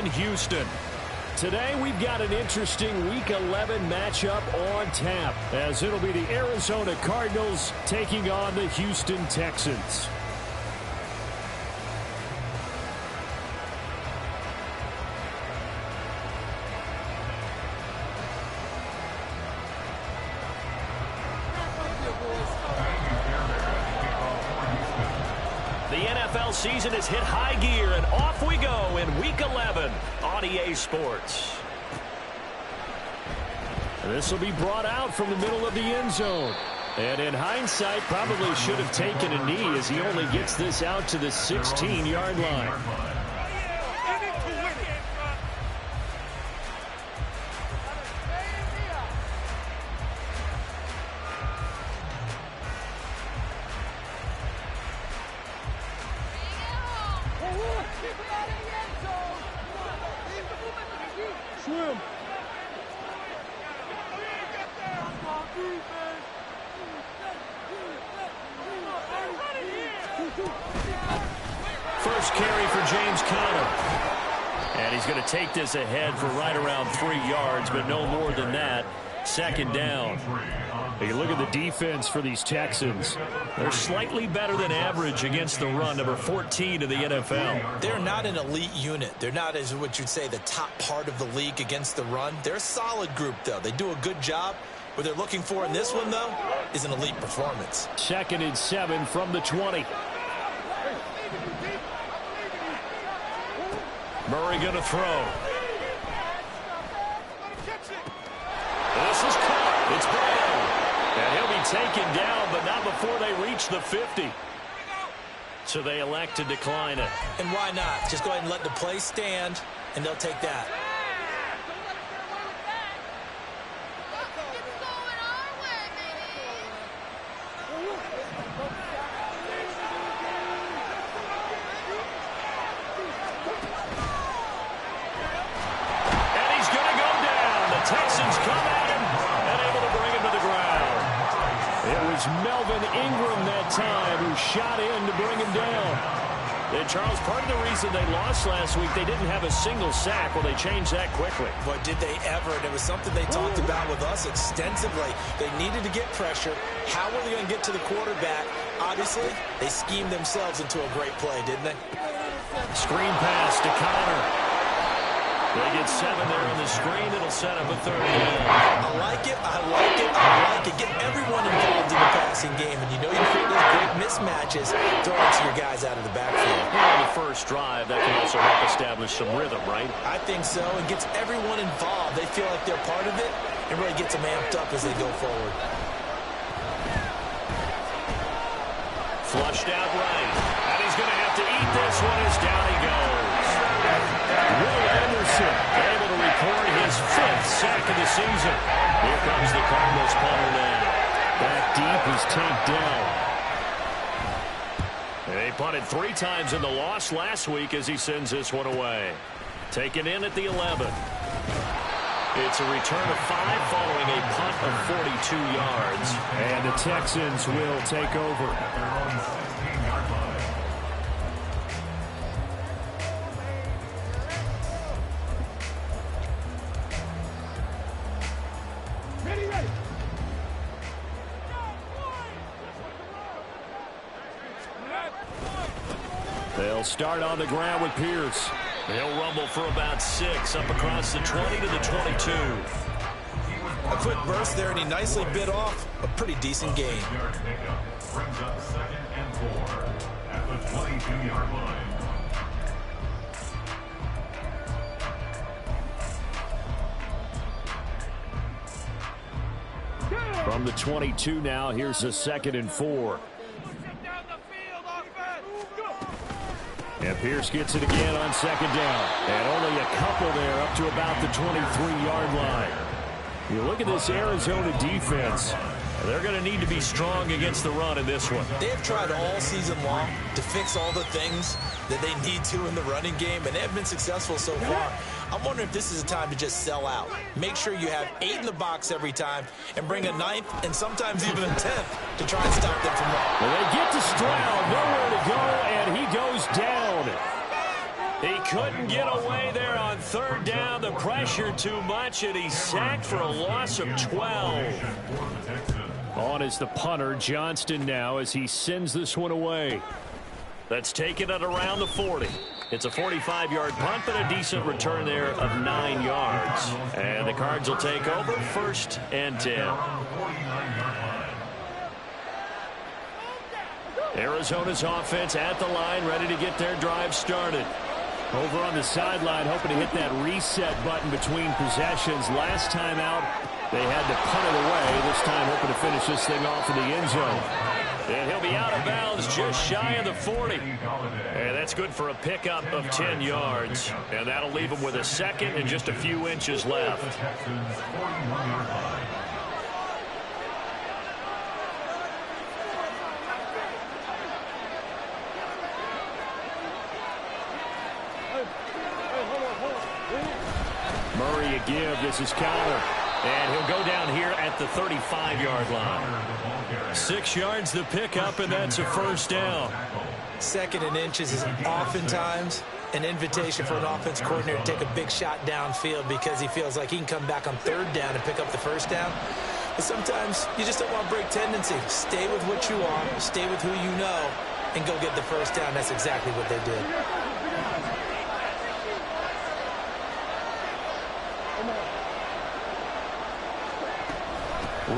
in Houston. Today we've got an interesting Week 11 matchup on tap, as it'll be the Arizona Cardinals taking on the Houston Texans. The NFL season has hit high gear, and off we go in Week 11 on EA Sports. This will be brought out from the middle of the end zone. And in hindsight, probably should have taken a knee as he only gets this out to the 16-yard line. First carry for James Conner. And he's going to take this ahead for right around 3 yards, but no more than that. Second down. You look at the defense for these Texans. They're slightly better than average against the run, number 14 in the NFL. They're not an elite unit. They're not, as what you'd say, the top part of the league against the run. They're a solid group, though. They do a good job. What they're looking for in this one, though, is an elite performance. 2nd and 7 from the 20. Murray going to throw. This is caught. It's Brown. And he'll be taken down, but not before they reach the 50. So they elect to decline it. And why not? Just go ahead and let the play stand, and they'll take that. Texans come at him and able to bring him to the ground. It was Melvin Ingram that time who shot in to bring him down. And Charles, part of the reason they lost last week, they didn't have a single sack. Well, they changed that quickly. But did they ever? And it was something they talked about with us extensively. They needed to get pressure. How were they going to get to the quarterback? Obviously, they schemed themselves into a great play, didn't they? Screen pass to Conner. They get 7 there on the screen. It'll set up a 3rd down. I like it. I like it. I like it. Get everyone involved in the passing game. And you know you create those great mismatches. Throw it to your guys out of the backfield. On the first drive, that can also help establish some rhythm, right? I think so. It gets everyone involved. They feel like they're part of it. It really gets them amped up as they go forward. Flushed out right. And he's going to have to eat this one as down he goes. Will Anderson able to record his 5th sack of the season. Here comes the Cardinals punter now. Back deep is tanked down. They punted 3 times in the loss last week as he sends this one away. Taken in at the 11. It's a return of 5 following a punt of 42 yards. And the Texans will take over. They'll start on the ground with Pierce. They'll rumble for about 6 up across the 20 to the 22. A quick burst there, and he nicely bit off a pretty decent gain. Brings up 2nd and 4 at the 22-yard line. From the 22 now, here's a 2nd and 4. And Pierce gets it again on 2nd down. And only a couple there up to about the 23-yard line. You look at this Arizona defense. They're going to need to be strong against the run in this one. They have tried all season long to fix all the things that they need to in the running game, and they have been successful so far. I'm wondering if this is a time to just sell out. Make sure you have 8 in the box every time and bring a 9th and sometimes even a 10th to try and stop them from running. Well, they get to Stroud, nowhere to go, and he goes down. He couldn't get away there on third down, the pressure too much, and he's sacked for a loss of 12. On is the punter, Johnston, now as he sends this one away. That's taken at around the 40. It's a 45-yard punt, but a decent return there of 9 yards. And the Cards will take over, 1st and 10. Arizona's offense at the line, ready to get their drive started. Over on the sideline, hoping to hit that reset button between possessions. Last time out, they had to punt it away. This time, hoping to finish this thing off in the end zone. And he'll be out of bounds just shy of the 40. And that's good for a pickup of 10 yards. And that'll leave him with a second and just a few inches left. Murray a give. This is Counter. And he'll go down here at the 35-yard line. 6 yards the pickup, and that's a 1st down. 2nd and inches is oftentimes an invitation for an offense coordinator to take a big shot downfield because he feels like he can come back on 3rd down and pick up the 1st down. But sometimes you just don't want to break tendency. Stay with what you are, stay with who you know, and go get the 1st down. That's exactly what they did.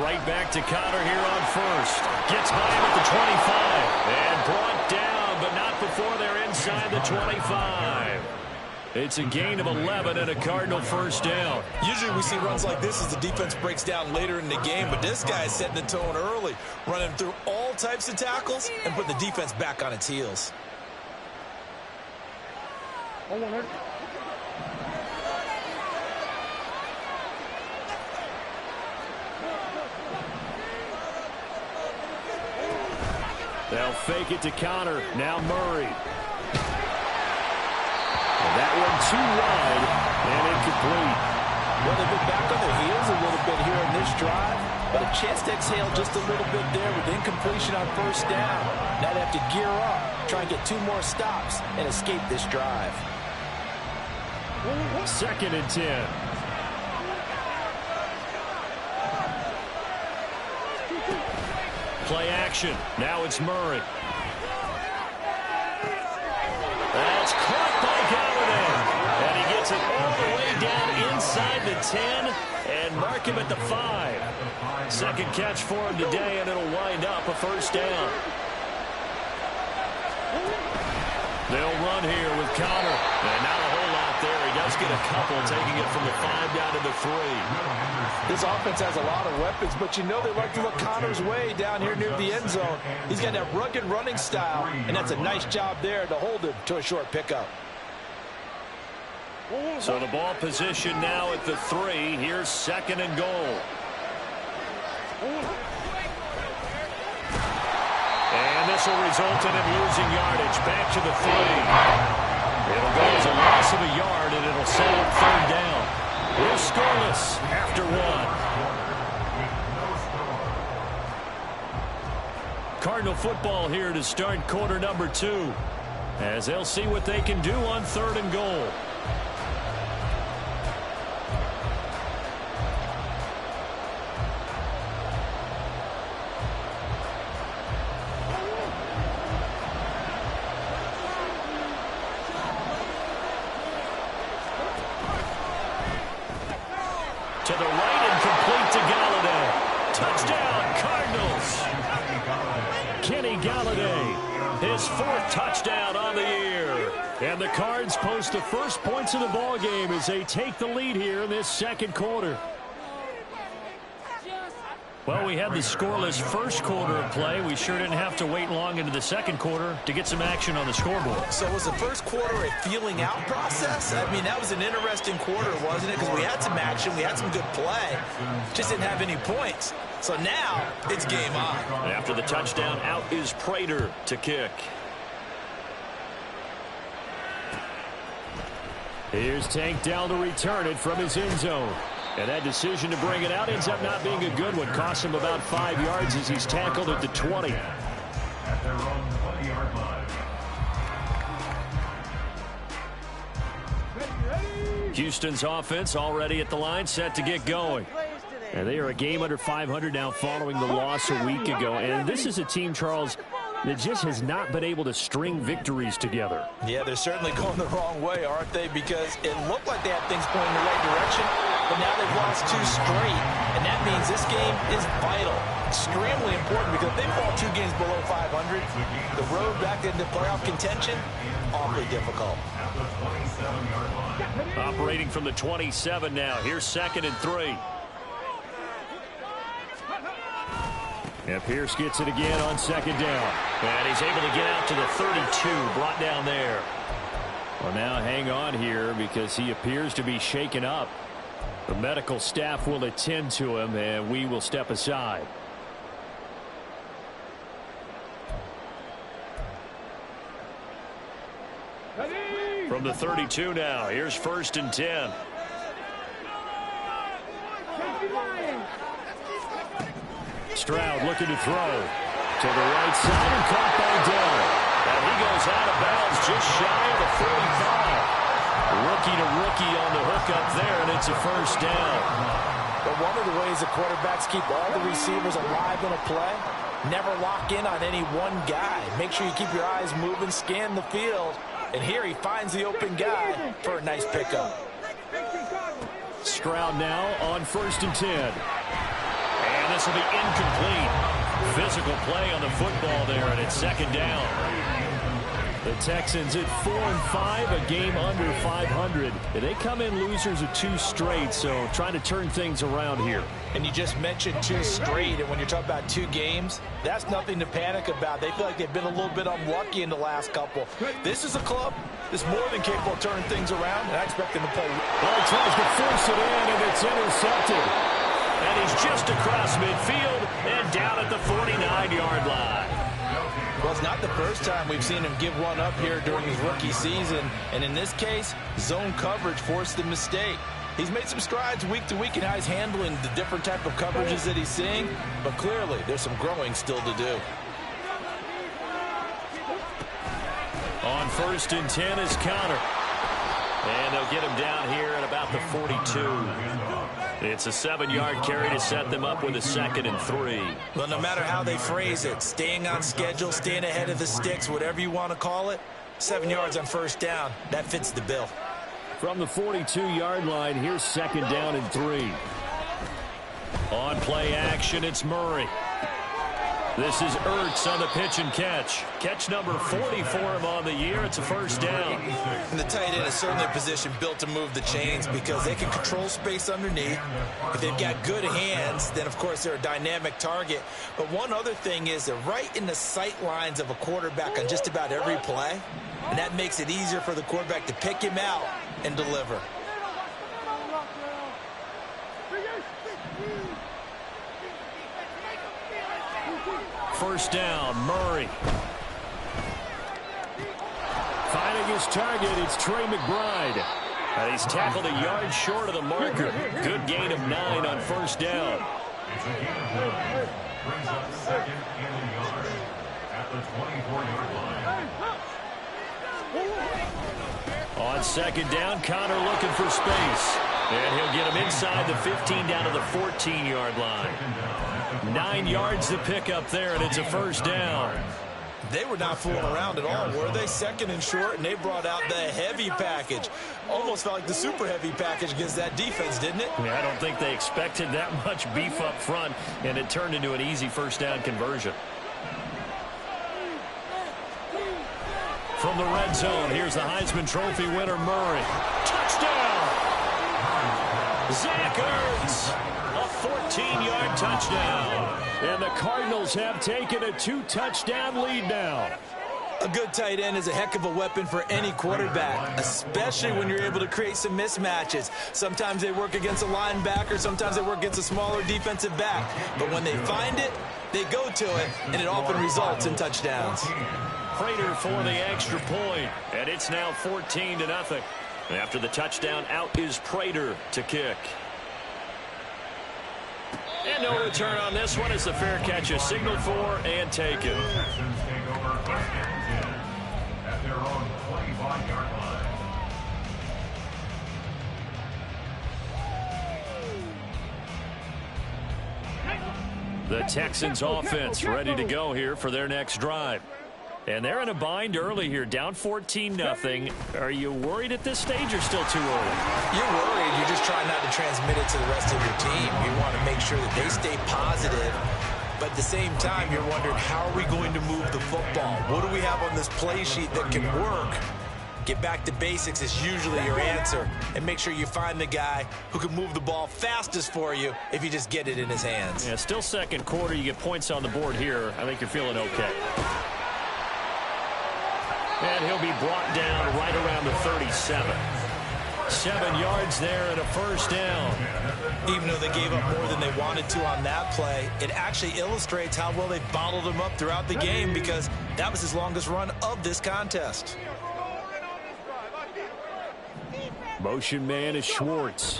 Right back to Connor here on 1st. Gets by him at the 25. And brought down, but not before they're inside the 25. It's a gain of 11 and a Cardinal 1st down. Usually we see runs like this as the defense breaks down later in the game, but this guy's setting the tone early, running through all types of tackles and putting the defense back on its heels. They'll fake it to Connor. Now Murray. And that one too wide and incomplete. Well, they've been back on their heels a little bit here in this drive, but a chance to exhale just a little bit there with incompletion on 1st down. Now they have to gear up, try and get 2 more stops, and escape this drive. 2nd and 10. Play action. Now it's Murray. That's caught by Galladay. And he gets it all the way down inside the 10 and mark him at the 5. 2nd catch for him today, and it'll wind up a 1st down. They'll run here with Connor. And not a whole lot there. He does get a couple, taking it from the 5 down to the 3. This offense has a lot of weapons, but you know they like to look Connor's way down here near the end zone. He's got that rugged running style, and that's a nice job there to hold him to a short pickup. So the ball position now at the 3. Here's 2nd and goal. And this will result in him losing yardage. Back to the 3. It'll go as a loss of a yard, and it'll set up 3rd down. We're scoreless after 1. Cardinal football here to start quarter number 2, as they'll see what they can do on 3rd and goal. To the right and complete to Galladay. Touchdown, Cardinals. Kenny Galladay, his 4th touchdown on the year. And the Cards post the first points of the ball game as they take the lead here in this 2nd quarter. Well, we had the scoreless first quarter of play. We sure didn't have to wait long into the 2nd quarter to get some action on the scoreboard. So was the first quarter a feeling out process? I mean, that was an interesting quarter, wasn't it? Because we had some action, we had some good play, just didn't have any points. So now it's game on. After the touchdown, out is Prater to kick. Here's Tank down to return it from his end zone. And that decision to bring it out ends up not being a good one. Costs him about 5 yards as he's tackled at the 20. At their own 20-yard line. Ready? Houston's offense already at the line, set to get going. And they are a game under 500 now following the loss a week ago. And this is a team, Charles, that just has not been able to string victories together. Yeah, they're certainly going the wrong way, aren't they? Because it looked like they had things pointing in the right direction, but now they've lost 2 straight. And that means this game is vital, extremely important, because if they fall 2 games below 500, the road back into playoff contention, awfully difficult. Operating from the 27 now. Here's 2nd and 3. And Pierce gets it again on 2nd down. And he's able to get out to the 32, brought down there. Well, now hang on here because he appears to be shaken up. The medical staff will attend to him, and we will step aside. From the 32 now, here's 1st and 10. Stroud looking to throw to the right side and caught by Dell. And he goes out of bounds just shy of the 45. Rookie to rookie on the hook up there, and it's a 1st down. But one of the ways the quarterbacks keep all the receivers alive in a play, never lock in on any one guy. Make sure you keep your eyes moving, scan the field. And here he finds the open guy for a nice pickup. Stroud now on 1st and 10. And this will be incomplete. Physical play on the football there, and it's 2nd down. The Texans at 4-5, a game under 500. They come in losers of 2 straight, so trying to turn things around here. And you just mentioned 2 straight, and when you're talking about 2 games, that's nothing to panic about. They feel like they've been a little bit unlucky in the last couple. This is a club that's more than capable of turning things around, and I expect them to play. Well, he tries to force it in, and it's intercepted. And he's just across midfield and down at the 49-yard line. Well, it's not the first time we've seen him give one up here during his rookie season. And in this case, zone coverage forced the mistake. He's made some strides week to week in how he's handling the different type of coverages that he's seeing. But clearly, there's some growing still to do. On 1st and 10 is Connor. And they'll get him down here at about the 42. It's a 7-yard carry to set them up with a 2nd and 3. Well, no matter how they phrase it, staying on schedule, staying ahead of the sticks, whatever you want to call it, 7 yards on 1st down, that fits the bill. From the 42-yard line, here's 2nd down and 3. On play action, it's Murray. This is Ertz on the pitch and catch. Catch number 40 for him on the year. It's a 1st down. And the tight end is certainly a position built to move the chains because they can control space underneath. If they've got good hands, then, of course, they're a dynamic target. But one other thing is they're right in the sight lines of a quarterback on just about every play. And that makes it easier for the quarterback to pick him out and deliver. First down, Murray. Finding his target, it's Trey McBride. And he's tackled a yard short of the marker. Good gain of 9 on 1st down. It's a gain of 9. Brings up 2nd and a yard at the 24-yard line. On 2nd down, Connor looking for space. And he'll get him inside the 15 down to the 14-yard line. 9 yards to pick up there, and it's a 1st down. They were not fooling around at all, were they? 2nd and short, and they brought out the heavy package. Almost felt like the super heavy package against that defense, didn't it? Yeah, I don't think they expected that much beef up front, and it turned into an easy 1st down conversion. From the red zone, here's the Heisman Trophy winner, Murray. Touchdown! Zach Ertz! A 14-yard touchdown. And the Cardinals have taken a 2-touchdown lead now. A good tight end is a heck of a weapon for any quarterback, especially when you're able to create some mismatches. Sometimes they work against a linebacker, sometimes they work against a smaller defensive back. But when they find it, they go to it, and it often results in touchdowns. Prater for the extra point, and it's now 14-0. After the touchdown, out is Prater to kick. And no return on this one as the fair catch is signaled for and taken. Texans take over 1st and 10 at their own 25-yard line. The Texans offense ready to go here for their next drive. And they're in a bind early here, down 14-0. Are you worried at this stage or still too early? You're worried. You're just trying not to transmit it to the rest of your team. You want to make sure that they stay positive. But at the same time, you're wondering, how are we going to move the football? What do we have on this play sheet that can work? Get back to basics is usually your answer. And make sure you find the guy who can move the ball fastest for you if you just get it in his hands. Yeah, still second quarter. You get points on the board here. I think you're feeling okay. And he'll be brought down right around the 37. 7 yards there and a first down. Even though they gave up more than they wanted to on that play, it actually illustrates how well they bottled him up throughout the game, because that was his longest run of this contest. Motion man is Schwartz.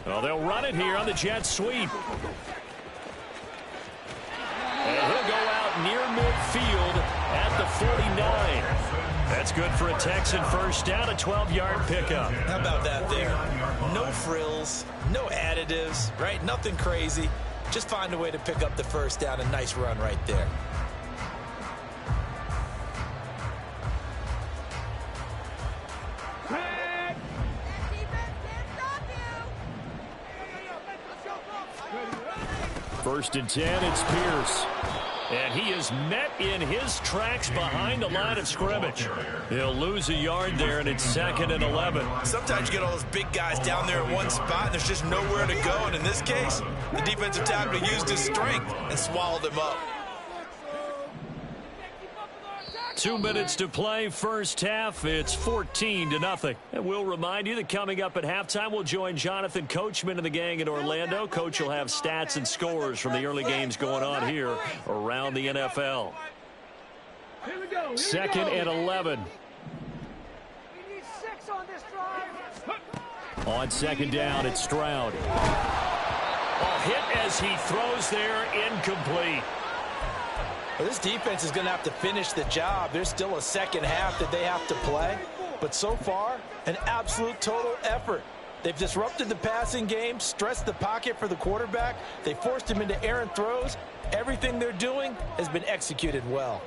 Well, they'll run it here on the jet sweep. And he'll go out near midfield at the 49. That's good for a Texan first down, a 12-yard pickup. How about that there? No frills, no additives, right? Nothing crazy. Just find a way to pick up the first down. A nice run right there. First and 10, it's Pierce. And he is met in his tracks behind the line of scrimmage. He'll lose a yard there, and it's 2nd and 11. Sometimes you get all those big guys down there in one spot, and there's just nowhere to go. And in this case, the defensive tackle used his strength and swallowed him up. 2 minutes to play, first half. It's 14-0. And we'll remind you that coming up at halftime, we'll join Jonathan Coachman and the gang in Orlando. Coach will have stats and scores from the early games going on here around the NFL. 2nd and 11. We need 6 on this drive. On second down, it's Stroud. A hit as he throws there, incomplete. Well, this defense is going to have to finish the job. There's still a second half that they have to play. But so far, an absolute total effort. They've disrupted the passing game, stressed the pocket for the quarterback. They forced him into errant throws. Everything they're doing has been executed well.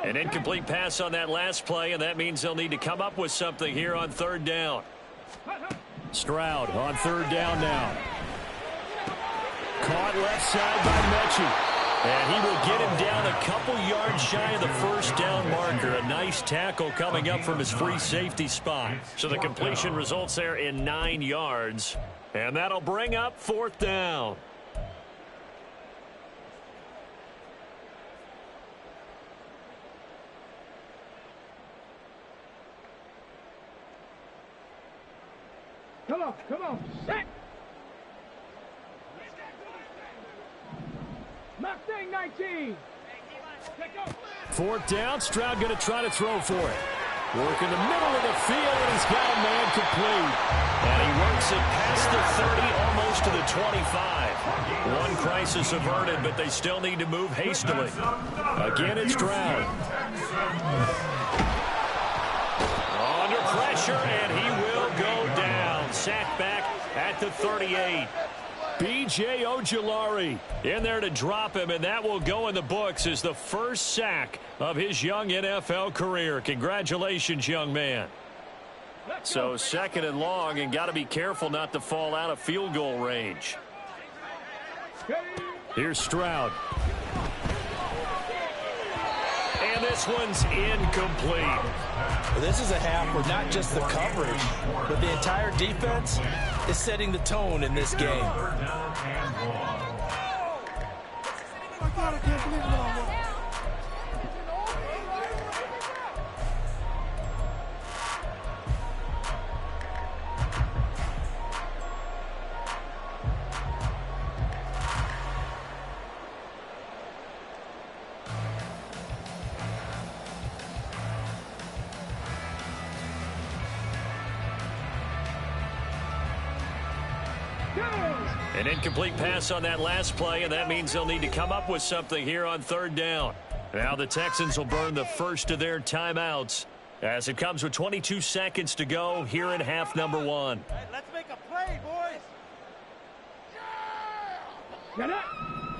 An incomplete pass on that last play, and that means they'll need to come up with something here on third down. Stroud on third down now. Caught left side by Mechie. And he will get him down a couple yards shy of the first down marker. A nice tackle coming up from his free safety spot. So the completion results there in 9 yards. And that'll bring up fourth down. Come on, set. Mustang 19. Fourth down, Stroud going to try to throw for it. Work in the middle of the field, and he's got a man complete. And he works it past the 30, almost to the 25. One crisis averted, but they still need to move hastily. Again, it's Stroud. Under pressure, and he will go down. Sacked back at the 38. B.J. Ojulari in there to drop him, and that will go in the books as the first sack of his young NFL career. Congratulations, young man. So 2nd and long, and got to be careful not to fall out of field goal range. Here's Stroud. And this one's incomplete. This is a half where not just the coverage, but the entire defense is setting the tone in this game. An incomplete pass on that last play, and that means they'll need to come up with something here on third down. Now the Texans will burn the first of their timeouts As it comes with 22 seconds to go here in half number one. Hey, let's make a play, boys.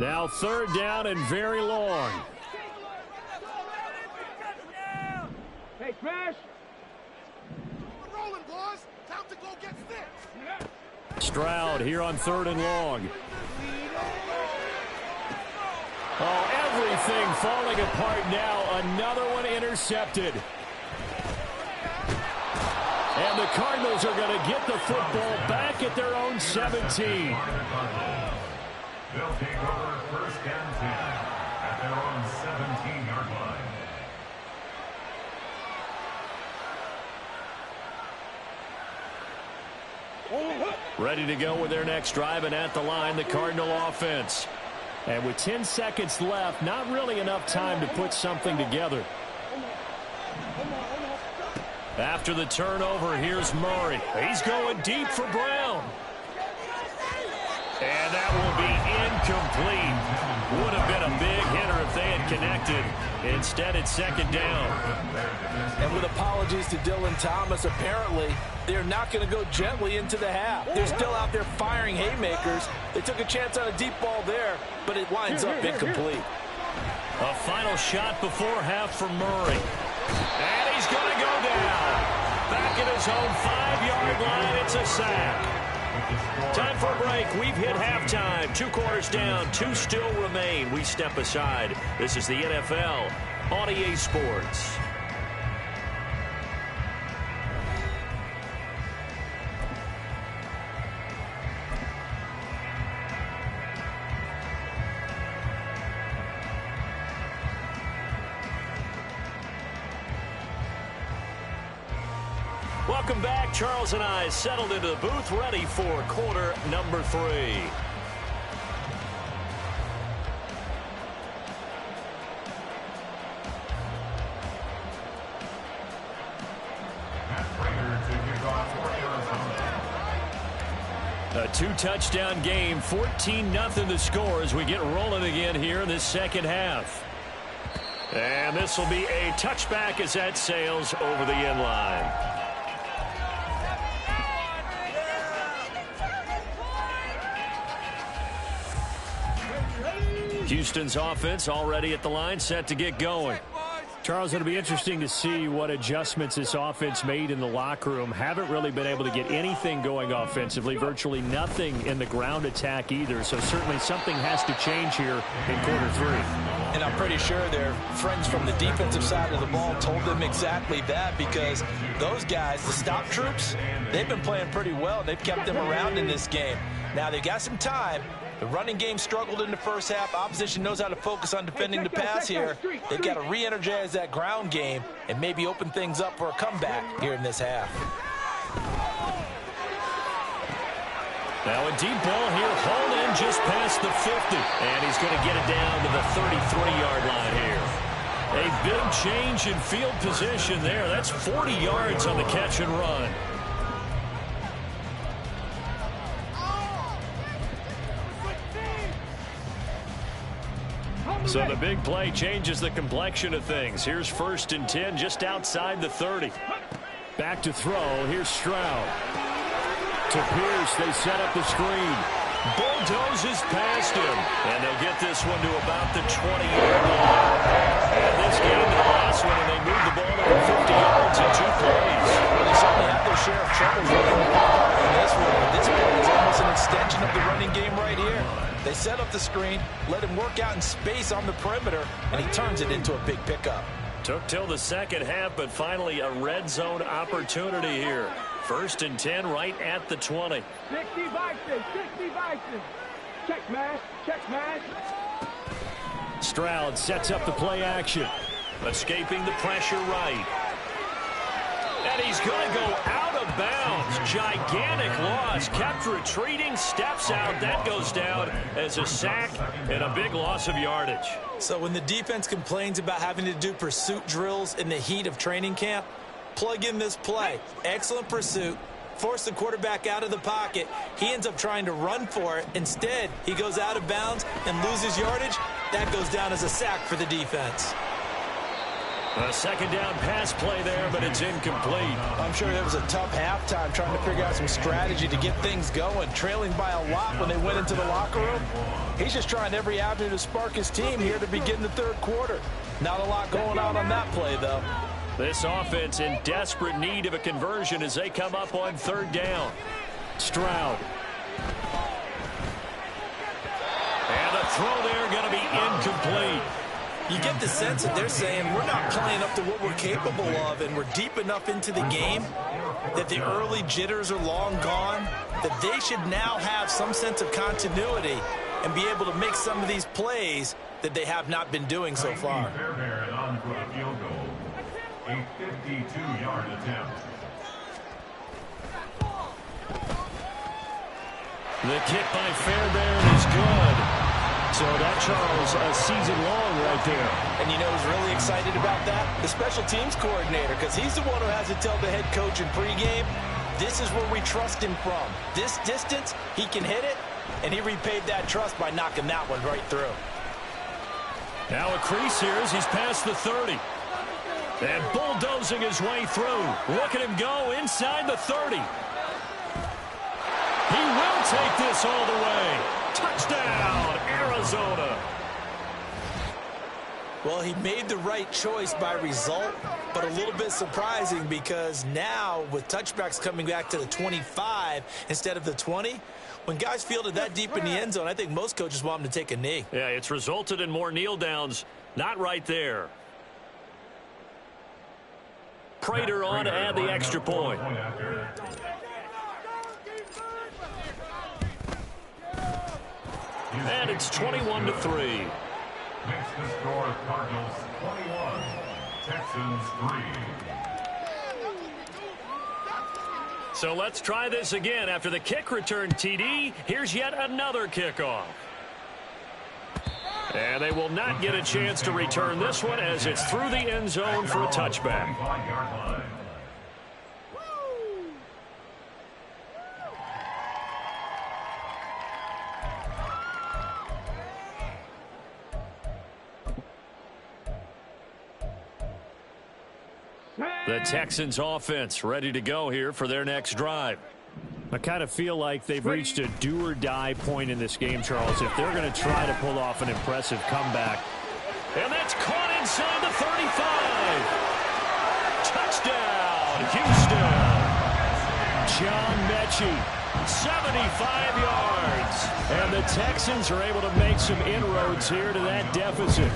Now third down and very long. Hey, Crash. We're rolling, boys. Time to go get six. Stroud here on third and long. Oh, everything falling apart now. Another one intercepted. And the Cardinals are going to get the football back at their own 17. They'll take over first and 10 at their own 17-yard line. Ready to go with their next drive, and at the line, the Cardinal offense. And with 10 seconds left, not really enough time to put something together. After the turnover, here's Murray. He's going deep for Brown. And that will be incomplete. Would have been a big hitter if they had connected. Instead, it's second down. And with apologies to Dylan Thomas, apparently they're not going to go gently into the half. They're still out there firing haymakers. They took a chance on a deep ball there, but it winds up incomplete. A final shot before half for Murray. And he's going to go down. Back at his own 5-yard line, it's a sack. Time for a break. We've hit halftime. 2 quarters down. 2 still remain. We step aside. This is the NFL on EA Sports. Welcome back. Charles and I settled into the booth, ready for quarter number 3. A 2-touchdown game, 14-0 the score as we get rolling again here in this second half. And this will be a touchback as that sails over the end line. Houston's offense already at the line, set to get going. Charles, it'll be interesting to see what adjustments this offense made in the locker room. Haven't really been able to get anything going offensively, virtually nothing in the ground attack either. So certainly something has to change here in quarter 3. And I'm pretty sure their friends from the defensive side of the ball told them exactly that, because those guys, the stop troops, they've been playing pretty well. They've kept them around in this game. Now they've got some time. The running game struggled in the first half. Opposition knows how to focus on defending the pass here. They've got to re-energize that ground game and maybe open things up for a comeback here in this half. Now a deep ball here, hauled in just past the 50. And he's going to get it down to the 33-yard line here. A big change in field position there. That's 40 yards on the catch and run. So the big play changes the complexion of things. Here's first and 10 just outside the 30. Back to throw. Here's Stroud. To Pierce. They set up the screen. Bulldozes past him. And they'll get this one to about the 20-yard line. And this game, the last one, and they moved the ball over 50 yards in 2 plays. Well, they certainly have their share of trouble running the ball in this one. This play is almost an extension of the running game right here. They set up the screen, let him work out in space on the perimeter, and he turns it into a big pickup. Took till the second half, but finally a red zone opportunity here. First and 10 right at the 20. 60 Vikings, 60 Vikings. Check mash, check mash. Stroud sets up the play action. Escaping the pressure right. And he's going to go out of bounds. Gigantic loss. Kept retreating. Steps out. That goes down as a sack and a big loss of yardage. So when the defense complains about having to do pursuit drills in the heat of training camp, plug in this play. Excellent pursuit. Force the quarterback out of the pocket. He ends up trying to run for it. Instead, he goes out of bounds and loses yardage. That goes down as a sack for the defense. A second down pass play there, but it's incomplete. I'm sure it was a tough halftime trying to figure out some strategy to get things going, trailing by a lot when they went into the locker room. He's just trying every avenue to spark his team here to begin the third quarter. Not a lot going on that play, though. This offense in desperate need of a conversion as they come up on third down. Stroud. And the throw there going to be incomplete. You get the sense that they're saying we're not playing up to what we're capable of, and we're deep enough into the game that the early jitters are long gone, that they should now have some sense of continuity and be able to make some of these plays that they have not been doing so far. Fairbairn on for a field goal. A 52-yard attempt. The kick by Fairbairn is good. So that, Charles, a season long right there. And you know who's really excited about that? The special teams coordinator, because he's the one who has to tell the head coach in pregame, this is where we trust him from. This distance, he can hit it, and he repaid that trust by knocking that one right through. Now a crease here as he's past the 30. And bulldozing his way through. Look at him go inside the 30. He will take this all the way. Touchdown, Arizona. Well, he made the right choice by result, but a little bit surprising because now with touchbacks coming back to the 25 instead of the 20, when guys fielded that deep in the end zone, I think most coaches want them to take a knee. Yeah, it's resulted in more kneel downs. Not right there. Prater on to add the extra point. And it's 21-3. Makes the score Cardinals 21, Texans 3. So let's try this again. After the kick return TD, here's yet another kickoff. And they will not get a chance to return this one as it's through the end zone for a touchback. The Texans offense ready to go here for their next drive. I kind of feel like they've reached a do-or-die point in this game, Charles, if they're going to try to pull off an impressive comeback. And that's caught inside the 35. Touchdown, Houston. John Mechie, 75 yards. And the Texans are able to make some inroads here to that deficit.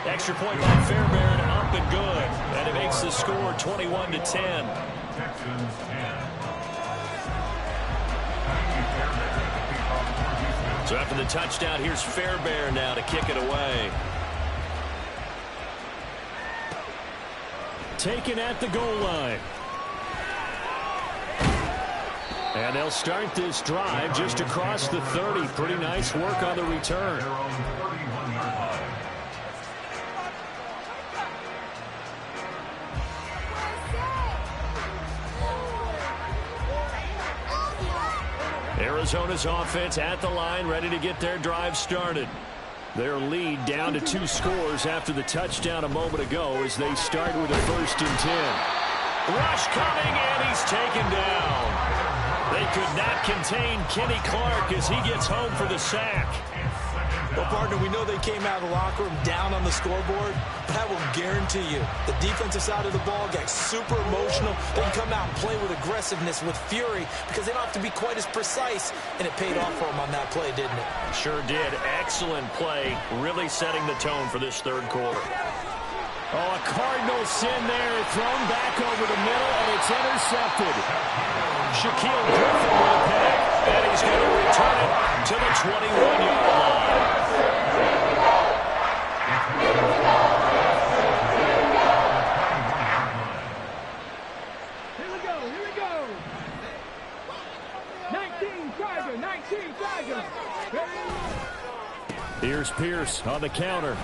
Extra point by Fairbairn, up and good. And it makes the score 21-10. So after the touchdown, here's Fairbairn now to kick it away. Taken at the goal line. And they'll start this drive just across the 30. Pretty nice work on the return. Arizona's offense at the line, ready to get their drive started. Their lead down to 2 scores after the touchdown a moment ago as they start with a 1st and 10. Rush coming, and he's taken down. They could not contain Kenny Clark as he gets home for the sack. Well, partner, we know they came out of the locker room down on the scoreboard, but I will guarantee you the defensive side of the ball got super emotional. They can come out and play with aggressiveness, with fury, because they don't have to be quite as precise, and it paid off for them on that play, didn't it? Sure did. Excellent play, really setting the tone for this third quarter. Oh, a Cardinal sin there, thrown back over the middle, and it's intercepted. Shaquille Griffin with a pick, and he's going to return it to the 21-yard line. Here we go. 19 Tigers. Here's Pierce on the counter.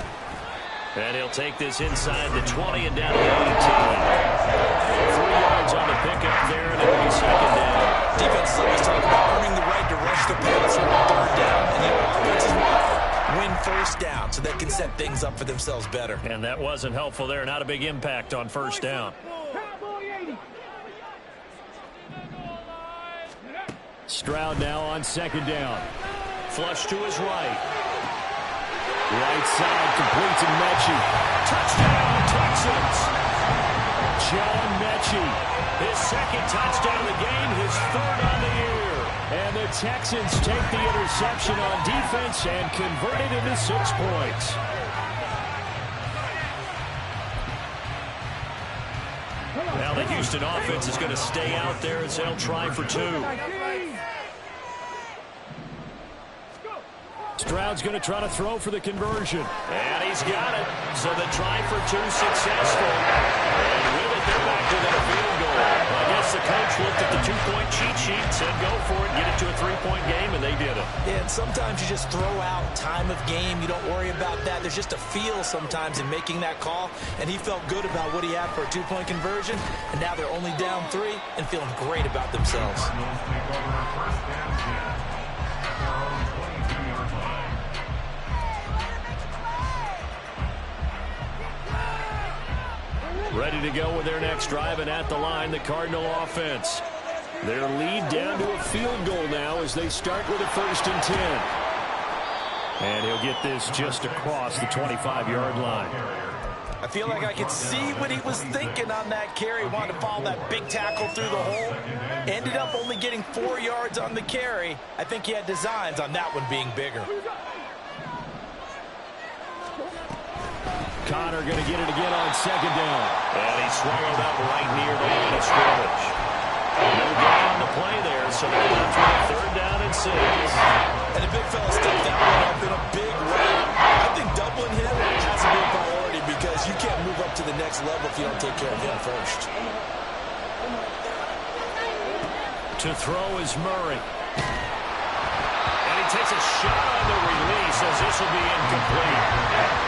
And he'll take this inside the 20 and down to the 18. 3 yards on the pickup there, and it'll be 2nd down. Defense always talk about earning the right to rush the passer on 3rd down. And the offense as well. When first down so they can set things up for themselves better. And that wasn't helpful there. Not a big impact on first down. Stroud now on second down. Flush to his right. Right side completes to Mechie. Touchdown, Texans. John Mechie, his second touchdown of the game, his third on the year. And the Texans take the interception on defense and convert it into 6 points. Now the Houston offense is going to stay out there as they'll try for 2. Stroud's going to try to throw for the conversion. And he's got it. So the try for 2 successful. And with it, they're back to that field goal. I guess the coach looked at the 2-point cheat sheet, said go for it, get it to a 3-point game, and they did it. Yeah, and sometimes you just throw out time of game. You don't worry about that. There's just a feel sometimes in making that call, and he felt good about what he had for a 2-point conversion, and now they're only down 3 and feeling great about themselves. Ready to go with their next drive, and at the line, the Cardinal offense. Their lead down to a field goal now as they start with a 1st and 10. And he'll get this just across the 25-yard line. I feel like I could see what he was thinking on that carry. Wanted to follow that big tackle through the hole. Ended up only getting 4 yards on the carry. I think he had designs on that one being bigger. Connor going to get it again on second down. And he swallowed up right near the line of scrimmage. No gain on the play there, so they're left with 3rd down and 6. And the big fella stepped that one up in a big way. I think doubling him has to be a priority because you can't move up to the next level if you don't take care of him first. To throw is Murray. And he takes a shot on the release as this will be incomplete.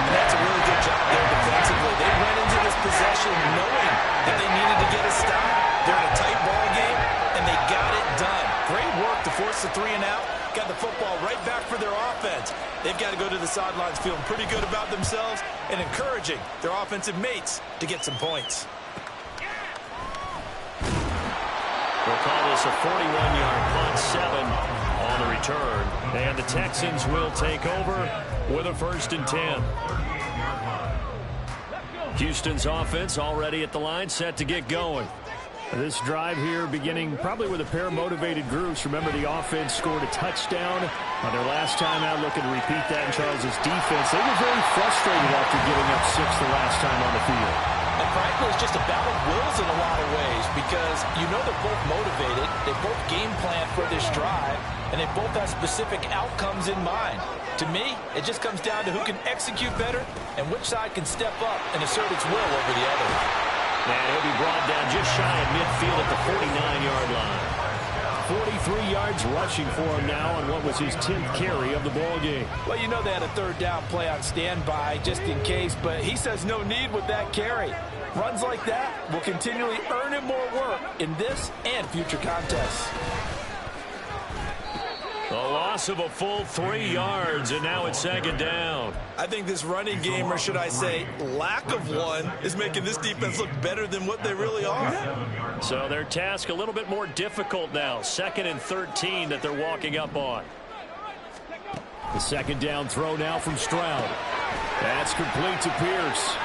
And that's a really good job there defensively. They went into this possession knowing that they needed to get a stop. They're in a tight ball game, and they got it done. Great work to force the 3 and out. Got the football right back for their offense. They've got to go to the sidelines feeling pretty good about themselves and encouraging their offensive mates to get some points. We'll call this a 41-yard punt, 7 on the return. And the Texans will take over with a 1st and 10. Houston's offense already at the line, set to get going. This drive here beginning probably with a pair of motivated groups. Remember, the offense scored a touchdown on their last time out. Looking to repeat that in Charles's defense. They were very frustrated after giving up 6 the last time on the field. And frankly, it's just a battle of wills in a lot of ways because you know they're both motivated. They both game plan for this drive, and they both have specific outcomes in mind. To me, it just comes down to who can execute better and which side can step up and assert its will over the other. And he'll be brought down just shy of midfield at the 49-yard line. 43 yards rushing for him now on what was his 10th carry of the ball game. Well, you know they had a 3rd down play on standby just in case, but he says no need with that carry. Runs like that will continually earn him more work in this and future contests. A loss of a full 3 yards, and now it's 2nd down. I think this running game, or should I say lack of one, is making this defense look better than what they really are. So their task a little bit more difficult now. 2nd and 13 that they're walking up on. The 2nd down throw now from Stroud. That's complete to Pierce.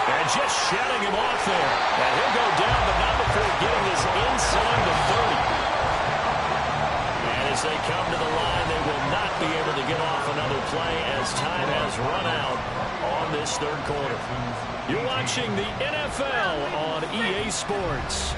And just shutting him off there. And he'll go down, but not before getting this inside the 30. As they come to the line, they will not be able to get off another play as time has run out on this 3rd quarter. You're watching the NFL on EA Sports.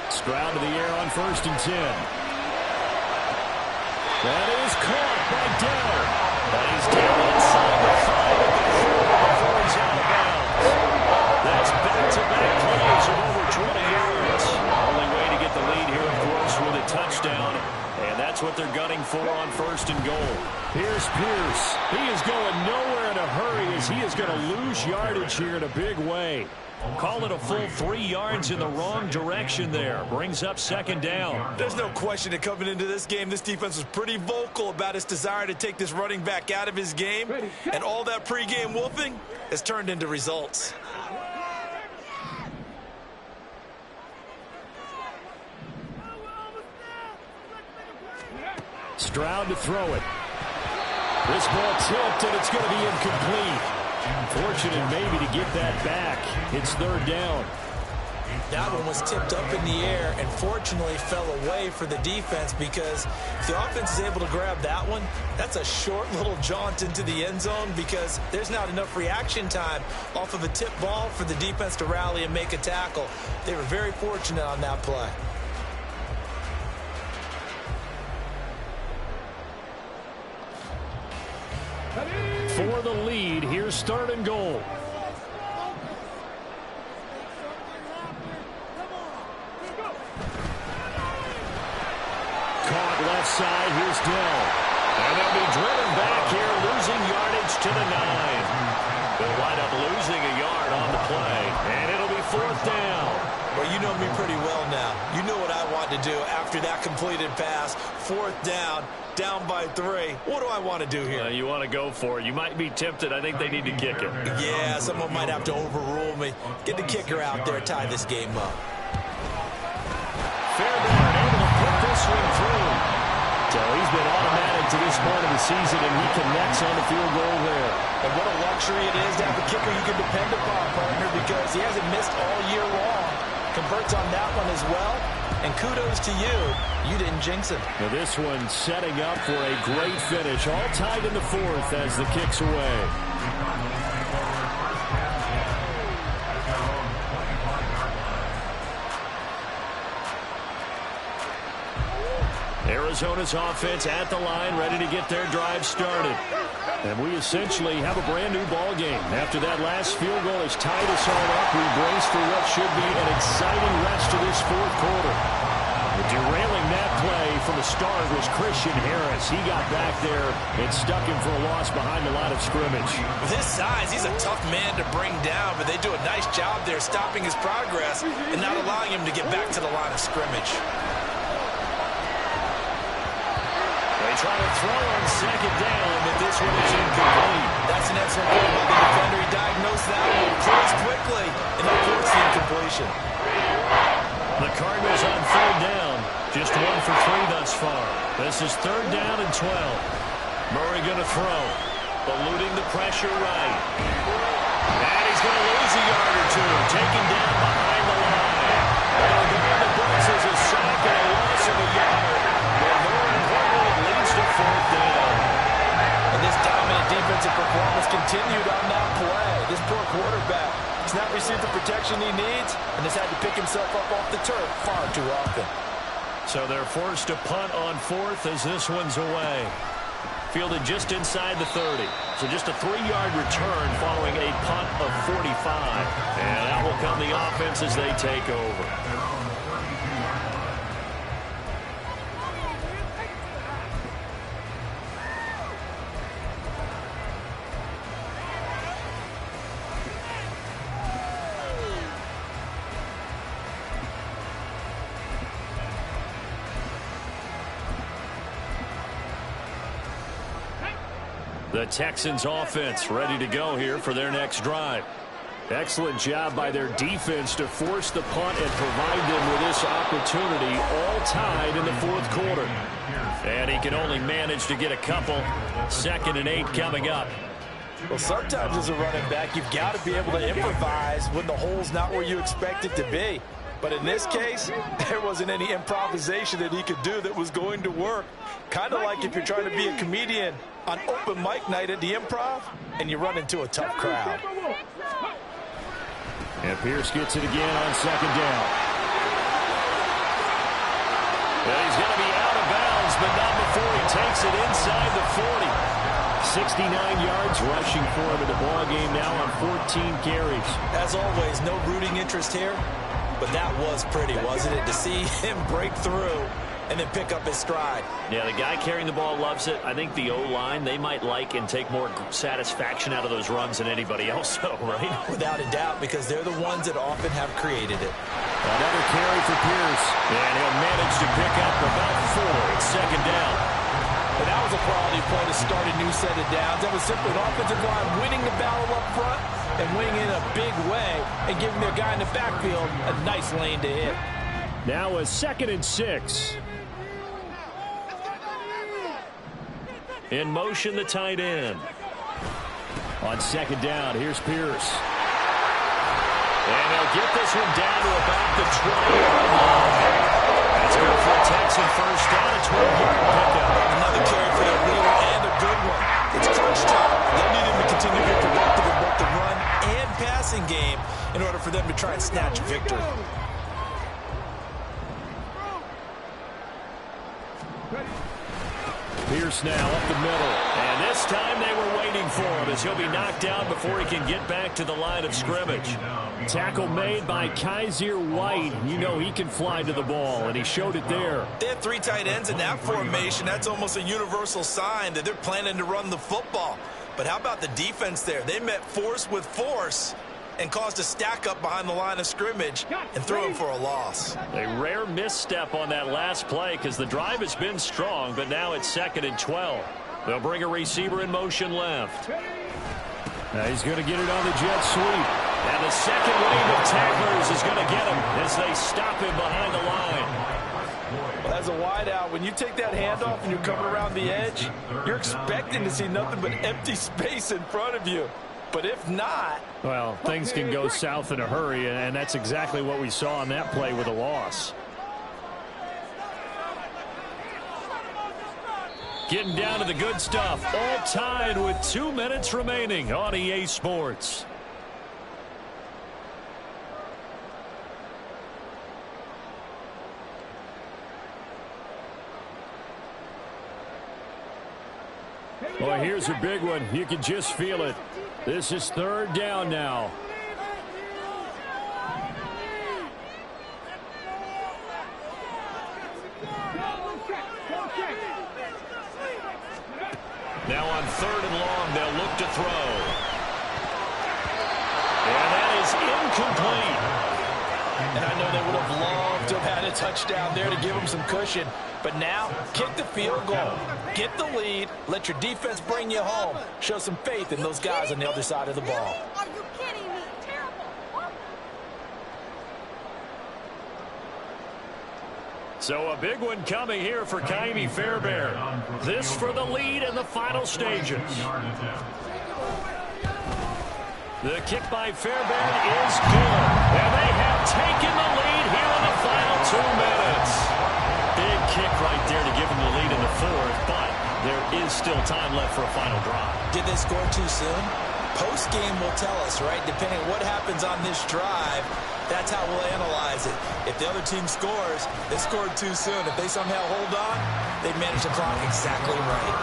Stroud to the air on 1st and 10. That is caught by Dell. And he's down inside the 5 before he's out of bounds. That's back-to-back plays of over 20 yards. Only way to get the lead here, of course, with a touchdown. And that's what they're gunning for on 1st and goal. Here's Pierce. close. He is going nowhere in a hurry as he is going to lose yardage here in a big way. Call it a full 3 yards in the wrong direction there. Brings up second down. There's no question that coming into this game, this defense was pretty vocal about its desire to take this running back out of his game. And all that pregame wolfing has turned into results. Stroud to throw it. This ball tipped, and it's going to be incomplete. Fortunate maybe to get that back. It's third down. That one was tipped up in the air and fortunately fell away for the defense, because if the offense is able to grab that one, that's a short little jaunt into the end zone, because there's not enough reaction time off of a tip ball for the defense to rally and make a tackle. They were very fortunate on that play. For the lead, here's third and goal. Caught left side, here's Dell. And they'll be driven back here, losing yardage to the 9. They'll wind up losing a yard on the play, and it'll be fourth down. Well, you know me pretty well now. You know what I want to do after that completed pass. Fourth down, down by 3. What do I want to do here? You want to go for it. You might be tempted. I think they need to kick it. Yeah, someone might have to overrule me. Get the kicker out there, tie this game up. Fairbairn able to put this one through. So he's been automatic to this part of the season, and he connects on the field goal there. And what a luxury it is to have a kicker you can depend upon, partner, because he hasn't missed all year long. Converts on that one as well. And kudos to you. You didn't jinx it. Now this one setting up for a great finish. All tied in the fourth as the kick's away. Arizona's offense at the line, ready to get their drive started. And we essentially have a brand new ball game. After that last field goal has tied us all up, we brace for what should be an exciting rest of this fourth quarter. Derailing that play from the start was Christian Harris. He got back there and stuck him for a loss behind the line of scrimmage. With his size, he's a tough man to bring down, but they do a nice job there stopping his progress and not allowing him to get back to the line of scrimmage. They try to throw on second down, but this one is incomplete. That's an excellent play by the defender. He diagnosed that one, closed quickly, and that forced the incompletion. The Cardinals on third down. Just 1 for 3 thus far. This is third down and 12. Murray going to throw. Eluding the pressure right. And he's going to lose a yard or two. Taken down behind the line. And the Bucks is a sack and a loss of a yard. And more importantly, it leads to fourth down. And this dominant defensive performance continued on that play. This poor quarterback has not received the protection he needs and has had to pick himself up off the turf far too often. So they're forced to punt on fourth as this one's away. Fielded just inside the 30. So just a 3-yard return following a punt of 45. And that will come the offense as they take over. The Texans offense ready to go here for their next drive. Excellent job by their defense to force the punt and provide them with this opportunity, all tied in the fourth quarter. And he can only manage to get a couple. 2nd and 8 coming up. Well, sometimes as a running back, you've got to be able to improvise when the hole's not where you expect it to be. But in this case, there wasn't any improvisation that he could do that was going to work. Kind of like if you're trying to be a comedian on open mic night at the Improv and you run into a tough crowd. And Pierce gets it again on second down. Well, he's going to be out of bounds, but not before he takes it inside the 40. 69 yards rushing for him in the ball game now on 14 carries. As always, no rooting interest here, but that was pretty, wasn't it? To see him break through and then pick up his stride. Yeah, the guy carrying the ball loves it. I think the O-line, they might like and take more satisfaction out of those runs than anybody else, though, right? Without a doubt, because they're the ones that often have created it. Another carry for Pierce. And he'll manage to pick up about 4. It's second down. And that was a quality play to start a new set of downs. That was simply an offensive line winning the battle up front and winning in a big way and giving their guy in the backfield a nice lane to hit. Now a 2nd and 6. In motion, the tight end. On 2nd down, here's Pierce. And he'll get this one down to about the 20-yard line. That's good for a Texan first down, a 12-yard pickup. Another carry for their leader and a good one. It's crunch time. They'll need him to continue to be productive in both the run and passing game in order for them to try and snatch a victory. Pierce now up the middle. And this time they were waiting for him as he'll be knocked down before he can get back to the line of scrimmage. Tackle made by Kaiser White. You know he can fly to the ball, and he showed it there. They have 3 tight ends in that formation. That's almost a universal sign that they're planning to run the football. But how about the defense there? They met force with force and caused a stack up behind the line of scrimmage and threw him for a loss. A rare misstep on that last play because the drive has been strong, but now it's 2nd and 12. They'll bring a receiver in motion left. He's going to get it on the jet sweep. And the second wave of tacklers is going to get him as they stop him behind the line. Well, as a wideout, when you take that handoff and you're coming around the edge, you're expecting to see nothing but empty space in front of you. But if not... Well, things can go south in a hurry, and that's exactly what we saw on that play with a loss. Getting down to the good stuff. All tied with 2 minutes remaining on EA Sports. Well, here's a big one. You can just feel it. This is 3rd down now. Now on 3rd and long, they'll look to throw. And that is incomplete. And I know they would have loved to have had a touchdown there to give them some cushion. But now, kick the field goal. Get the lead. Let your defense bring you home. Show some faith in those guys on the other side of the ball. Are you kidding me? Terrible. So a big one coming here for Ka'imi Fairbairn. This for the lead in the final stages. The kick by Fairbairn is good. And they have taken the lead here in the final 2 minutes. Big kick right there to give them the lead in the 4th, but there is still time left for a final drive. Did they score too soon? Post-game will tell us, right? Depending on what happens on this drive, that's how we'll analyze it. If the other team scores, they scored too soon. If they somehow hold on, they manage the clock exactly right.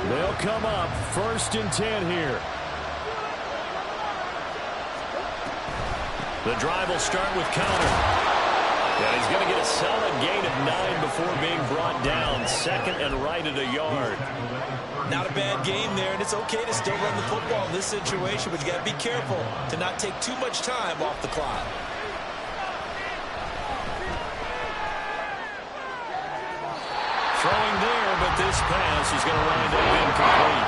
They'll come up 1st and 10 here. The drive will start with counter. And he's going to get a solid gain of 9 before being brought down. 2nd and right at a yard. Not a bad game there, and it's okay to still run the football in this situation, but you got to be careful to not take too much time off the clock. Throwing there, but this pass is going to wind up incomplete.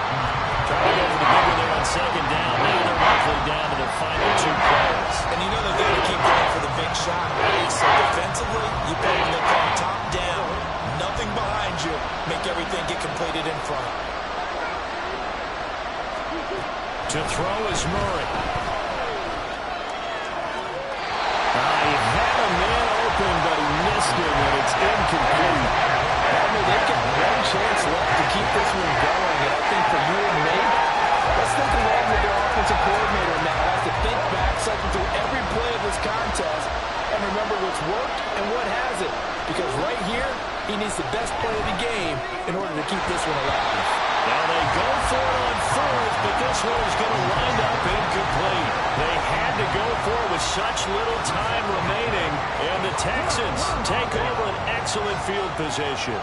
Trying to go for the big one there on 2nd down. Now they're roughly down to their final 2 plays. And you know they're going to keep going for the big shot, right? So defensively, you put them in the call top down, nothing behind you, make everything get completed in front. To throw is Murray. He had a man open, but he missed it, and it's incomplete. They've got one chance left to keep this one going, and I think for you and me, let's think along with their offensive coordinator now. Has to think back, cycle through every play of this contest, and remember what's worked and what hasn't. Because right here, he needs the best play of the game in order to keep this one alive. Now they go for it on fourth, but this one is going to wind up incomplete. They had to go for it with such little time remaining, and the Texans take over an excellent field position.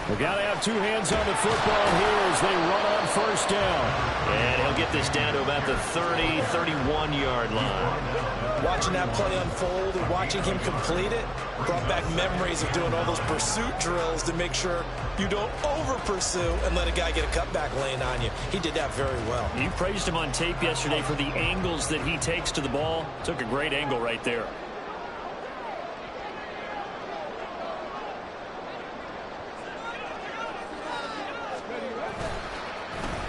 We've got to have two hands on the football here as they run on first down. And he'll get this down to about the 30, 31-yard line. Watching that play unfold and watching him complete it brought back memories of doing all those pursuit drills to make sure you don't over-pursue and let a guy get a cutback lane on you. He did that very well. You praised him on tape yesterday for the angles that he takes to the ball. Took a great angle right there.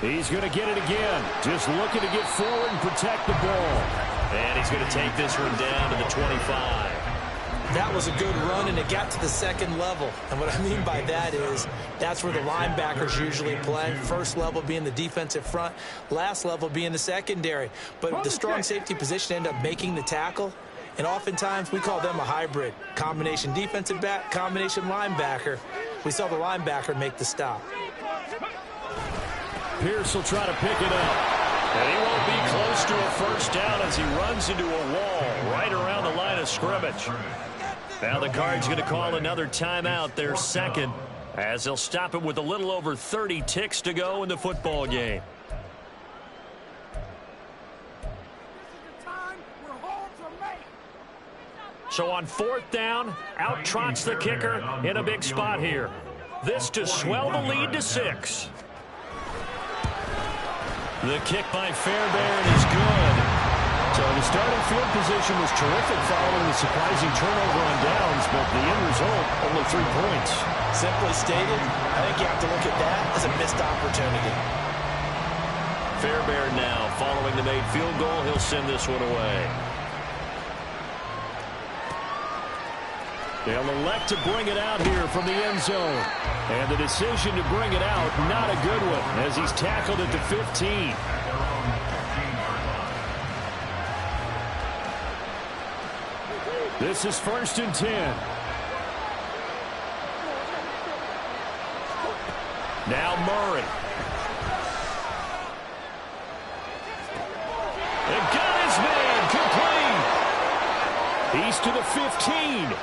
He's going to get it again. Just looking to get forward and protect the ball. And he's going to take this one down to the 25. That was a good run, and it got to the second level. And what I mean by that is that's where the linebackers usually play. First level being the defensive front, last level being the secondary. But the strong safety position ended up making the tackle. And oftentimes we call them a hybrid. Combination defensive back, combination linebacker. We saw the linebacker make the stop. Pierce will try to pick it up. And he won't be close to a first down as he runs into a wall right around the line of scrimmage. Now the Cards going to call another timeout, their second, as they'll stop it with a little over 30 ticks to go in the football game. So on fourth down, out trots the kicker in a big spot here. This to swell the lead to 6. The kick by Fairbairn is good. So the starting field position was terrific following the surprising turnover on downs, but the end result, only 3 points. Simply stated, I think you have to look at that as a missed opportunity. Fairbairn now, following the made field goal, he'll send this one away. They'll elect to bring it out here from the end zone. And the decision to bring it out, not a good one, as he's tackled at the 15. This is 1st and 10. Now Murray. And got his man complete. He's to the 15.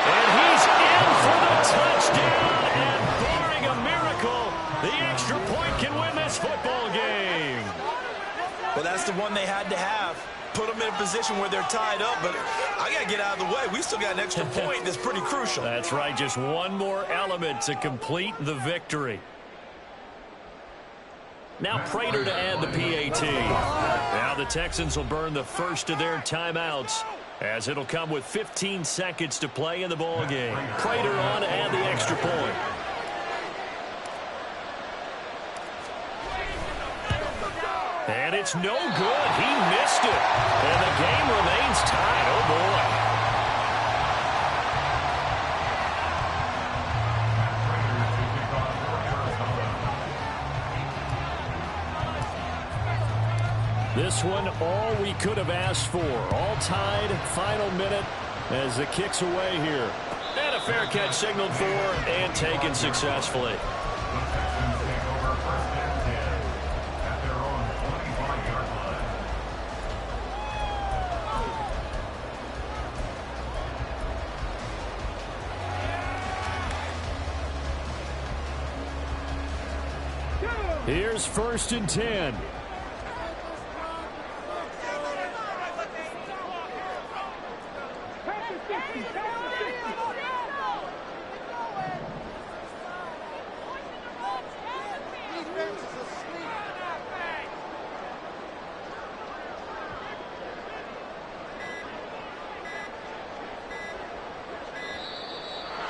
And he's in for the touchdown, and barring a miracle, the extra point can win this football game. Well, that's the one they had to have. Put them in a position where they're tied up, but I got to get out of the way. We still got an extra point that's pretty crucial. That's right, just one more element to complete the victory. Now Prater to add the PAT. Now the Texans will burn the first of their timeouts, as it'll come with 15 seconds to play in the ball game. Prater on to add the extra point. And it's no good. He missed it. And the game remains tied. Oh, boy. This one, all we could have asked for. All tied, final minute as the kick's away here. And a fair catch signaled for and taken successfully. Here's 1st and 10.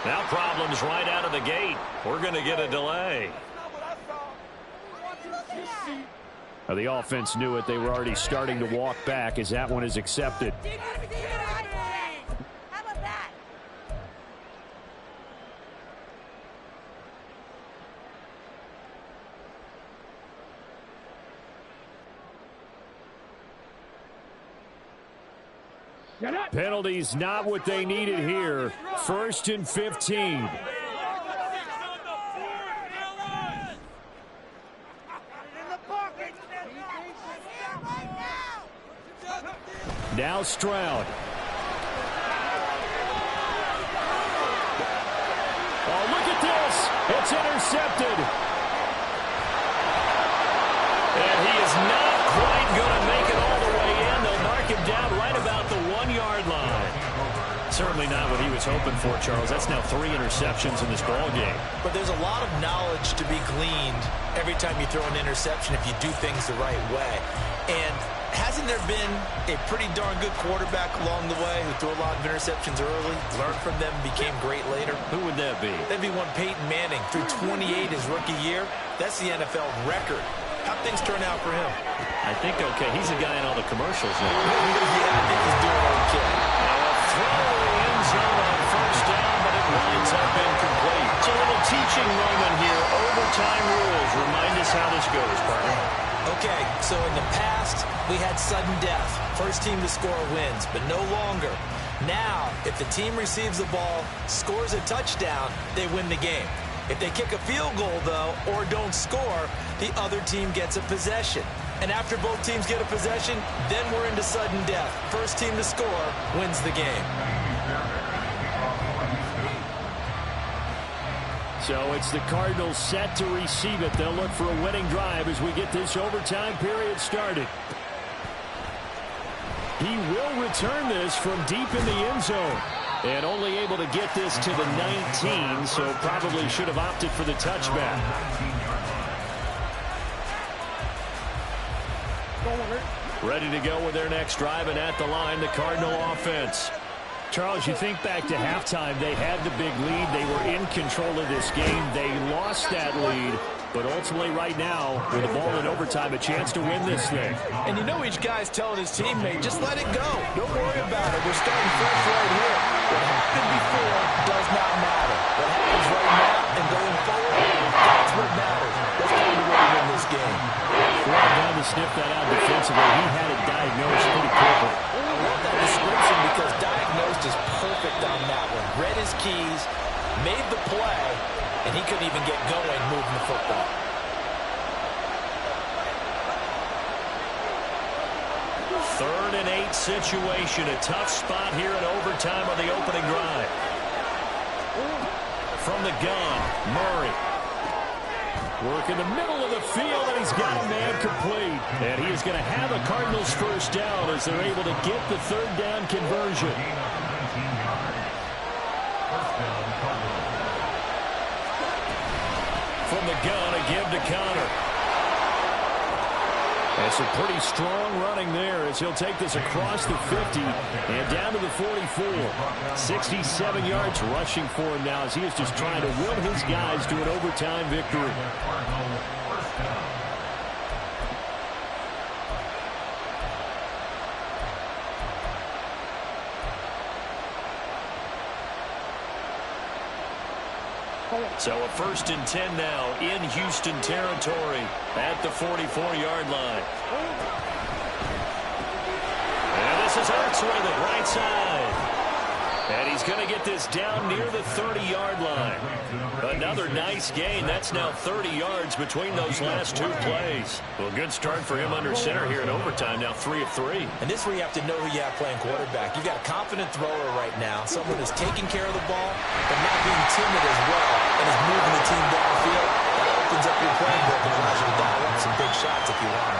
Now problems right out of the gate. We're going to get a delay. Now the offense knew it. They were already starting to walk back as that one is accepted. How about that? Penalties not what they needed here. 1st and 15. Now Stroud. Oh, look at this. It's intercepted. And he is not quite going to make it all the way in. They'll mark him down right about the 1-yard line. Certainly not what he was hoping for, Charles. That's now 3 interceptions in this ball game. But there's a lot of knowledge to be gleaned every time you throw an interception if you do things the right way. And hasn't there been a pretty darn good quarterback along the way who threw a lot of interceptions early, learned from them, became great later? Who would that be? That'd be one Peyton Manning. Threw 28 his rookie year. That's the NFL record. How'd things turn out for him? I think okay. He's the guy in all the commercials now. Yeah, I think he's doing okay. Throw end zone on first down, but it winds up incomplete. It's a little teaching moment here. Overtime rules. Remind us how this goes, partner. Okay, so in the past, we had sudden death. First team to score wins, but no longer. Now, if the team receives the ball, scores a touchdown, they win the game. If they kick a field goal, though, or don't score, the other team gets a possession. And after both teams get a possession, then we're into sudden death. First team to score wins the game. So it's the Cardinals set to receive it. They'll look for a winning drive as we get this overtime period started. He will return this from deep in the end zone. And only able to get this to the 19, so probably should have opted for the touchback. Ready to go with their next drive, and at the line, the Cardinal offense. Charles, you think back to halftime, they had the big lead. They were in control of this game. They lost that lead. But ultimately right now, with the ball in overtime, a chance to win this thing. And you know each guy's telling his teammate, just let it go. Don't worry about it. We're starting fresh right here. What happened before does not matter. What happens right now and going forward, that's what matters. Let's find a way to win this game. Well done to sniff that out defensively. He had it diagnosed pretty quickly. I love that description because diagnosed is perfect on that one. Read his keys, made the play, and he couldn't even get going moving the football. Third and 8 situation. A tough spot here in overtime on the opening drive. From the gun, Murray. Work in the middle of the field, and he's got a man complete. And he is going to have a Cardinals first down as they're able to get the third down conversion. From the gun, a give to Connor. That's a pretty strong running there as he'll take this across the 50 and down to the 44. 67 yards rushing for him now as he is just trying to will his guys to an overtime victory. So a 1st and 10 now in Houston territory at the 44-yard line. And this is Hurts with it, right side. And he's going to get this down near the 30-yard line. Another nice gain. That's now 30 yards between those last 2 plays. Well, good start for him under center here in overtime. Now 3 of 3. And this is where you have to know who you have playing quarterback. You've got a confident thrower right now, someone who's taking care of the ball, but not being timid as well, and is moving the team downfield. That opens up your playing book and allows you to dial up some big shots if you want.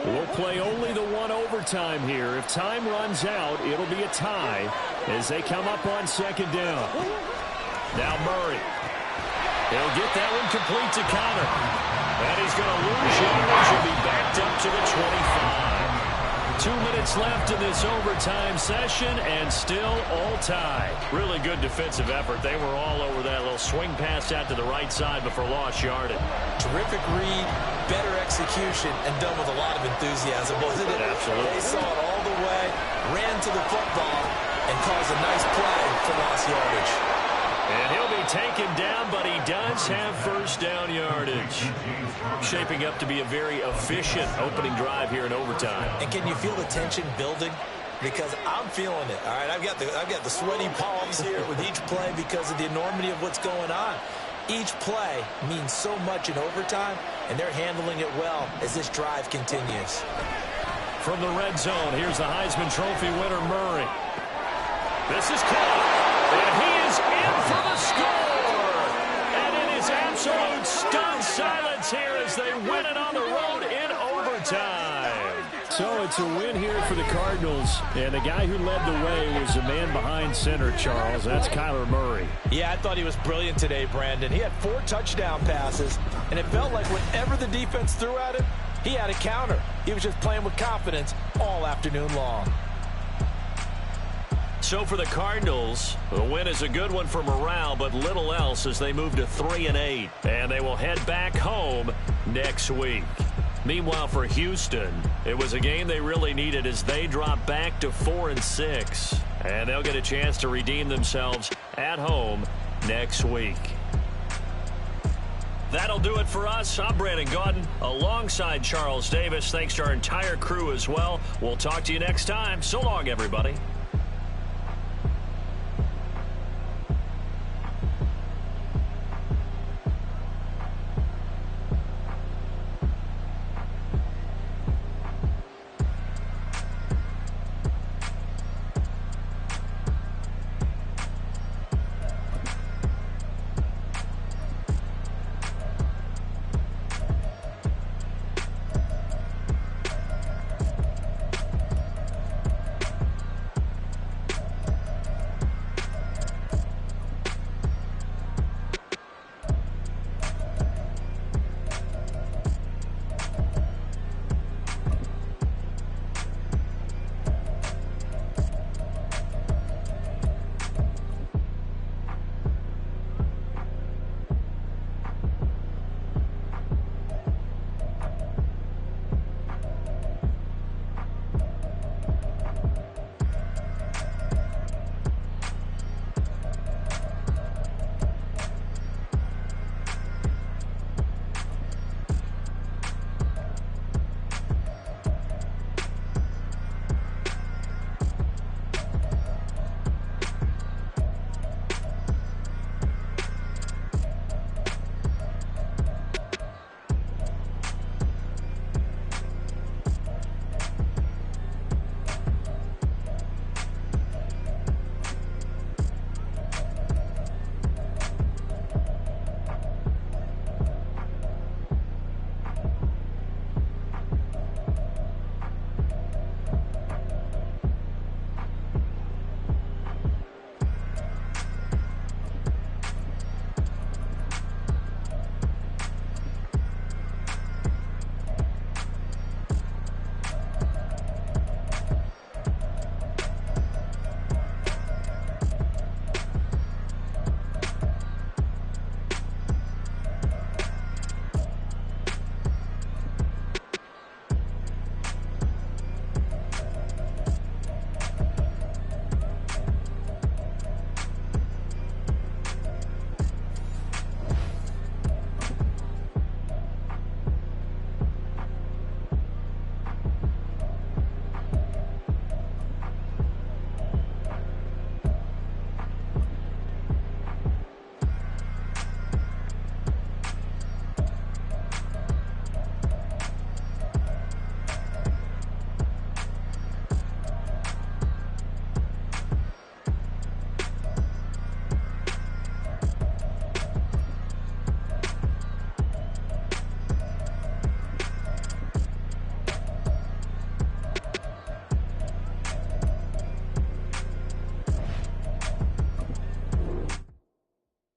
We'll play only the one overtime here. If time runs out, it'll be a tie as they come up on 2nd down. Now Murray. He'll get that one complete to Connor. And he's going to lose yardage and be backed up to the 25. 2 minutes left in this overtime session, and still all tied. Really good defensive effort. They were all over that little swing pass out to the right side before lost yardage. Terrific read, better execution, and done with a lot of enthusiasm, wasn't it? Absolutely. They saw it all the way, ran to the football, and caused a nice play for lost yardage. And he'll be taken down, but he does have first down yardage. Shaping up to be a very efficient opening drive here in overtime. And can you feel the tension building? Because I'm feeling it. All right, I've got the sweaty palms here with each play because of the enormity of what's going on. Each play means so much in overtime, and they're handling it well as this drive continues. From the red zone, here's the Heisman Trophy winner, Murray. This is caught, and he is in for the score. And it is absolute stunned silence here as they win it on the road in overtime. So it's a win here for the Cardinals, and the guy who led the way was the man behind center, Charles. That's Kyler Murray. Yeah, I thought he was brilliant today, Brandon. He had 4 touchdown passes, and it felt like whenever the defense threw at him, he had a counter. He was just playing with confidence all afternoon long. So for the Cardinals, the win is a good one for morale, but little else as they move to 3-8, and they will head back home next week. Meanwhile, for Houston, it was a game they really needed as they drop back to 4-6, and they'll get a chance to redeem themselves at home next week. That'll do it for us. I'm Brandon Gaudin alongside Charles Davis. Thanks to our entire crew as well. We'll talk to you next time. So long, everybody.